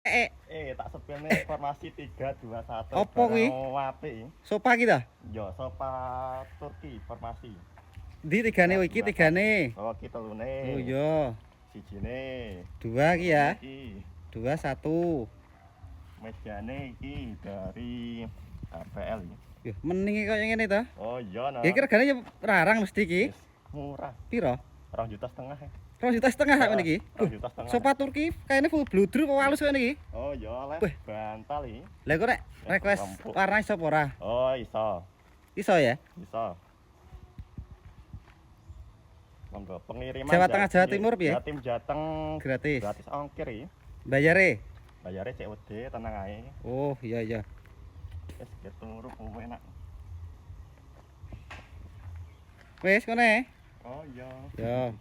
Tak sebelne informasi 321. Apa kuwi? Apik. Sopa kita? Yo sopa Turki informasi. Di tigane iki tigane. Oh, ki telune. Oh iya. Sijine. Dua iki ya. Iki. 2 1. Mejane iki dari APL. Yo, mending kaya ngene to. Oh iya no. Iki regane yo larang mesti iki. Wis murah. Piro? 2,5 juta ya. 2,5 juta sakmene iki. 2,5 juta. Sopa Turki kayane full bludru apa halus kene iki? Oh iya oleh bantal iki. Lah kok nek request warna iso apa ora? Oh iso. Iso ya? Iso. Monggo pengiriman Jawa Tengah Jawa Timur piye? Jatim Jateng Gratis. gratis ongkir iki. Bayare? Bayare COD tenang ae. Oh iya iya. Wis keturu kowe enak. Wis kene. Oh iya. Yo.